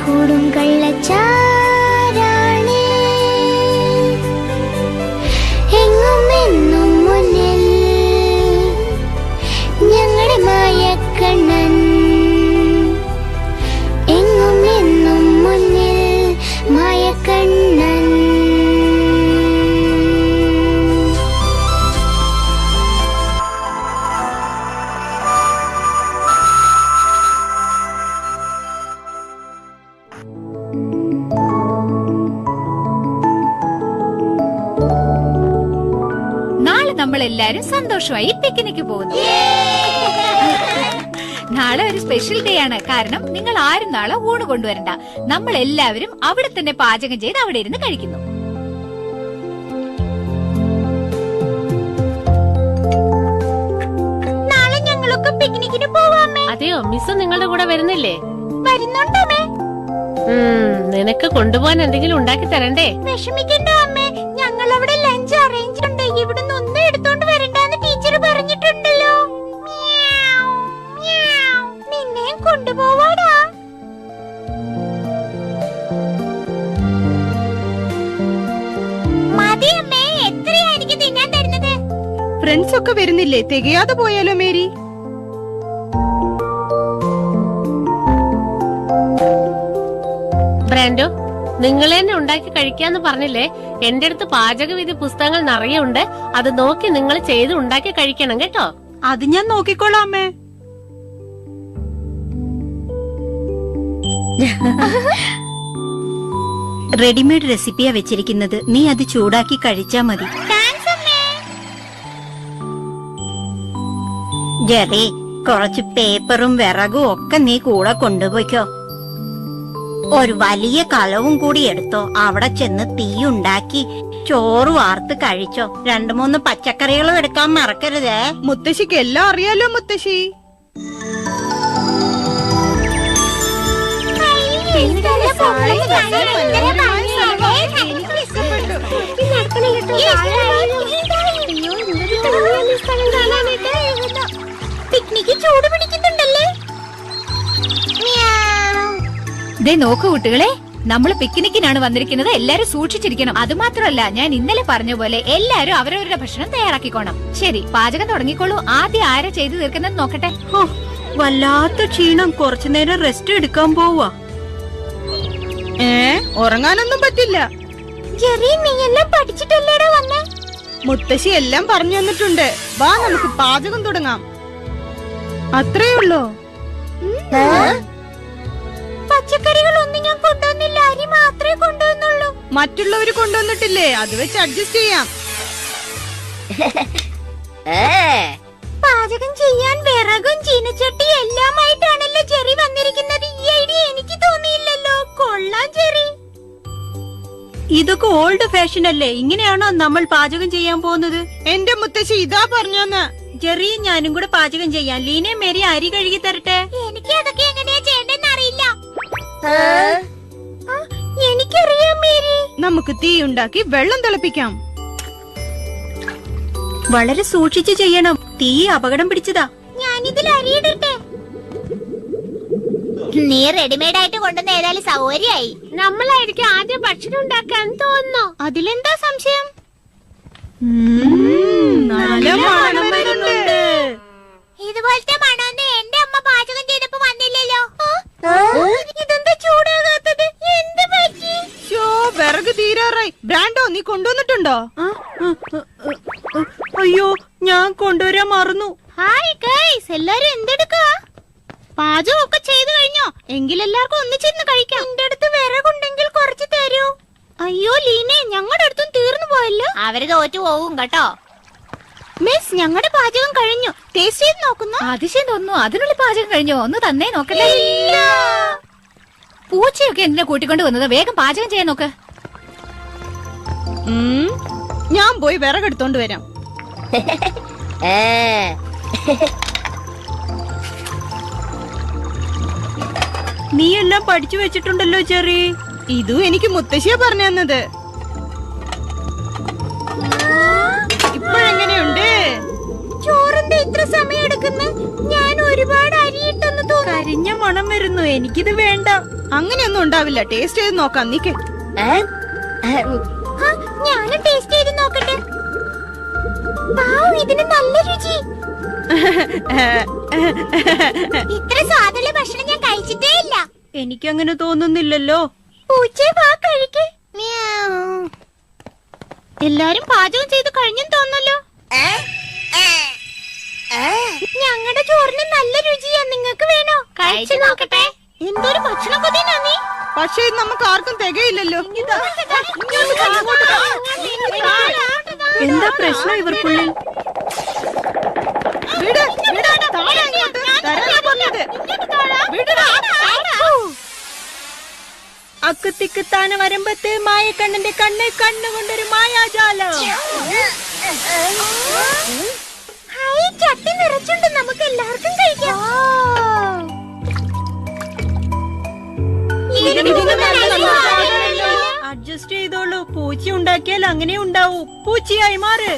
കൂടും കള്ളച്ചാരാണേ എങ്ങും എന്നും മുന്നിൽ ഞങ്ങളുടെ മായക്കണ്ണൻ എങ്ങും എന്നും മുന്നിൽ മായക്കണ്ണൻ. നാളെ നമ്മളെല്ലാരും സന്തോഷമായി പിക്നിക്ക് പോകുന്നു. നാളെ ഒരു സ്പെഷ്യൽ ഡേ ആണ്. കാരണം നിങ്ങൾ ആരും നാളെ ഊണ് കൊണ്ടുവരണ്ട. നമ്മൾ എല്ലാവരും അവിടെ തന്നെ പാചകം ചെയ്ത് അവിടെ ഇരുന്ന് കഴിക്കുന്നു. നാളെ ഞങ്ങളൊക്കെ പിക്നിക്കിന് പോവാമേ. അതെയോ? മിസ് നിങ്ങളുടെ കൂടെ വരുന്നില്ലേ? വരുന്നുണ്ടമ്മേ. നിനക്ക് കൊണ്ടുപോകാൻ എന്തെങ്കിലും ഉണ്ടാക്കി തരണ്ടേ? വിഷമിക്കണ്ട അമ്മേ, ഞങ്ങൾ അവിടെ ലഞ്ച് അറേഞ്ച് ഉണ്ട്. ഇവിടുന്ന് ഒന്നും എടുത്തോണ്ട് വരണ്ടെന്ന് ടീച്ചർ പറഞ്ഞിട്ടുണ്ടല്ലോ. നിന്നെയും കൊണ്ടുപോവാടാ. മതി അമ്മേ, എത്രയാ എനിക്ക് തിന്നാൻ തരുന്നത്? ഫ്രണ്ട്സ് ഒക്കെ വരുന്നില്ലേ? തികയാതെ പോയാലോ മേരി? ബ്രാൻഡോ, നിങ്ങൾ തന്നെ ഉണ്ടാക്കി കഴിക്കാന്ന് പറഞ്ഞില്ലേ? എന്റെ അടുത്ത് പാചകവിധി പുസ്തകങ്ങൾ നിറയെ ഉണ്ട്. അത് നോക്കി നിങ്ങൾ ചെയ്ത് ഉണ്ടാക്കി കഴിക്കണം കേട്ടോ. അത് ഞാൻ നോക്കിക്കോളാം അമ്മേ. റെഡിമെയ്ഡ് റെസിപ്പിയാ വെച്ചിരിക്കുന്നത്. നീ അത് ചൂടാക്കി കഴിച്ചാ മതി. ജെറി, കുറച്ച് പേപ്പറും വിറകും ഒക്കെ നീ കൂടെ കൊണ്ടുപോയിക്കോ. ഒരു വലിയ കലവും കൂടി എടുത്തോ. അവിടെ ചെന്ന് തീ ഉണ്ടാക്കി ചോറ് വാർത്ത് കഴിച്ചോ. 2-3 പച്ചക്കറികളും എടുക്കാൻ മറക്കരുതേ. മുത്തശ്ശിക്ക് എല്ലാം അറിയാലോ മുത്തശ്ശി. പിക്നിക്ക് ചൂട് പിടിക്കുന്നുണ്ടല്ലേ? ദേ നോക്കൂ കുട്ടികളെ, നമ്മൾ പിക്നിക്കിനാണ് വന്നിരിക്കുന്നത്. എല്ലാരും സൂക്ഷിച്ചിരിക്കണം. അത് മാത്രമല്ല, ഞാൻ ഇന്നലെ പറഞ്ഞ പോലെ എല്ലാരും അവരവരുടെ ഭക്ഷണം തയ്യാറാക്കിക്കോണം. ശരി, പാചകം തുടങ്ങിക്കോളൂ. ആദ്യം ആരാ ചെയ്തു തീർക്കുന്നത് നോക്കട്ടെ. വല്ലാത്ത ക്ഷീണം. കുറച്ചുനേരം റെസ്റ്റ് എടുക്കാൻ പോവാ. ഉറങ്ങാനൊന്നും പറ്റില്ല. ജെറി, നീ എല്ലാം പഠിച്ചിട്ടല്ലേടാ വന്നേ? മുത്തശ്ശി എല്ലാം പറഞ്ഞു തന്നിട്ടുണ്ട്. വാ, നമുക്ക് പാചകം തുടങ്ങാം. അത്രേ ഉള്ളോ? പച്ചക്കറികളൊന്നും ഞാൻ കൊണ്ടുവന്നില്ല. അരി മാത്രമേ കൊണ്ടുവന്നുള്ളൂ. മറ്റുള്ളവര് കൊണ്ടുവന്നിട്ടില്ലേ? അത് വെച്ച് അഡ്ജസ്റ്റ് ചെയ്യാം. പാചകം ചെയ്യാൻ വിറകും ചീനച്ചട്ടി എല്ലാമായിട്ടാണല്ലോ ജെറി വന്നിരിക്കുന്നത്. ഈ ഐഡിയ എനിക്ക് തോന്നിയില്ലല്ലോ. കൊള്ളാം ജെറി. ഇതൊക്കെ ഓൾഡ് ഫാഷൻ അല്ലേ? ഇങ്ങനെയാണോ നമ്മൾ പാചകം ചെയ്യാൻ പോകുന്നത്? എന്റെ മുത്തശ്ശി ഇതാ പറഞ്ഞോന്ന്. ജെറി, ഞാനും കൂടെ പാചകം ചെയ്യാം. ലീനെ മേരി അരി കഴുകി തരട്ടെ. എനിക്ക് അതൊക്കെ എങ്ങനെയാ ചെയ്യേണ്ടെന്ന് അറിയില്ല. എനിക്കറിയാം മേരി. നമുക്ക് തീ ഉണ്ടാക്കി വെള്ളം തിളപ്പിക്കാം. വളരെ സൂക്ഷിച്ചു ചെയ്യണം. തീ അപകടം പിടിച്ചതാ. ഞാനിതിൽ അരിയിടട്ടെ. നീ റെഡിമെയ്ഡ് ആയിട്ട് കൊണ്ടുവന്ന ഏതായാലും സൗകര്യമായി. നമ്മളായിരിക്കും ആദ്യം ഭക്ഷണം ഉണ്ടാക്കാൻ തോന്നുന്നു. അതിലെന്താ സംശയം? നല്ല മണം വരുന്നുണ്ട്. ഇതുപോലത്തെ മണമൊന്നും എന്റെ അമ്മ പാചകം ചെയ്തപ്പോ വന്നില്ലല്ലോ. ഇതെന്താ ചൂടാകാത്തത്? എന്ത് പറ്റി? വിറക് തീരാറായി. ബ്രാൻഡോ, നീ കൊണ്ടുവന്നിട്ടുണ്ടോ? അയ്യോ, ഞാൻ കൊണ്ടുവരാൻ മറന്നു. ഹായ് ഗൈസ്, എല്ലാരും എന്തെടുക്കാ? പാചകം ഒക്കെ ചെയ്തു കഴിഞ്ഞോ? എങ്കിലെല്ലാവർക്കും ഒന്നിച്ചിരുന്ന് കഴിക്കാം. എന്റെ അടുത്ത് വിറകുണ്ടെങ്കിൽ കുറച്ച് തരൂ. അയ്യോ ലീനെ, ഞങ്ങളുടെ അടുത്തും തീർന്നു പോയല്ലോ. അവര് തോറ്റു പോകും കേട്ടോ. മിസ്, ഞങ്ങളുടെ പാചകം കഴിഞ്ഞു. ടേസ്റ്റ് ചെയ്ത് നോക്കുന്നു. അതിശയം തോന്നുന്നു. അതിനുള്ള പാചകം കഴിഞ്ഞോ? ഒന്ന് തന്നേ നോക്കട്ടെ. പൂച്ചയൊക്കെ എന്തിനാ കൂട്ടിക്കൊണ്ട് വന്നത്? വേഗം പാചകം ചെയ്യാൻ നോക്ക്. ഞാൻ പോയി വിറകെടുത്തോണ്ട് വരാം. നീ എല്ലാം പഠിച്ചു വെച്ചിട്ടുണ്ടല്ലോ ജെറി. ഇതും എനിക്ക് മുത്തശ്ശിയാ പറഞ്ഞു തന്നത്. ഇപ്പോഴെങ്ങനെയുണ്ട്? ചോറിന്റെ ഇത്ര സമയം എടുക്കുന്നു? ഞാൻ ഒരുപാട് അരിയിട്ടെന്ന് തോന്നുന്നു. കരിഞ്ഞ മണം വരുന്നു. എനിക്കിത് വേണ്ട. അങ്ങനെയൊന്നും ഉണ്ടാവില്ല. ടേസ്റ്റ് ചെയ്ത് നോക്കാം. നീക്ക്. ഞാനും ടേസ്റ്റ് ചെയ്ത് നോക്കട്ടെ. ഇതിന് നല്ല രുചി. ഇത്ര സ്വാദുള്ള ഭക്ഷണം ഞാൻ കഴിച്ചിട്ടേ ഇല്ല. എനിക്കങ്ങനെ തോന്നുന്നില്ലല്ലോ. പൂച്ചേ വാ കഴിക്ക്. എല്ലാരും പാചകം ചെയ്ത് കഴിഞ്ഞെന്ന് തോന്നല്ലോ. ഞങ്ങളുടെ ചോറിന് നല്ല രുചിയാ. നിങ്ങൾക്ക് വേണോ? കഴിച്ചു നോക്കട്ടെ. എന്തൊരു ഭക്ഷണ കൊതിനാ നീ. പക്ഷേ ഇത് നമുക്ക് ആർക്കും തികയില്ലല്ലോ. എന്താ പ്രശ്നം ഇവർക്കുള്ളിൽ? വിട്, വിട്, താഴെ ഇങ്ങോട്ട്. തരാനാ പറഞ്ഞത്. വിടെടാ. അക്കുത്തിക്കുത്താന വരമ്പത്ത് മായക്കണ്ണന്റെ കണ്ണ് കണ്ണുകൊണ്ടൊരു മായാജാലം. ഹായ്, ചട്ടി നിറച്ചുണ്ട്. നമുക്ക് എല്ലാവർക്കും കഴിക്കാം. അഡ്ജസ്റ്റ് ചെയ്തോളൂ. പൂച്ച ഉണ്ടാക്കിയാൽ അങ്ങനെ ഉണ്ടാവൂ. പൂച്ചയായി മാറ്.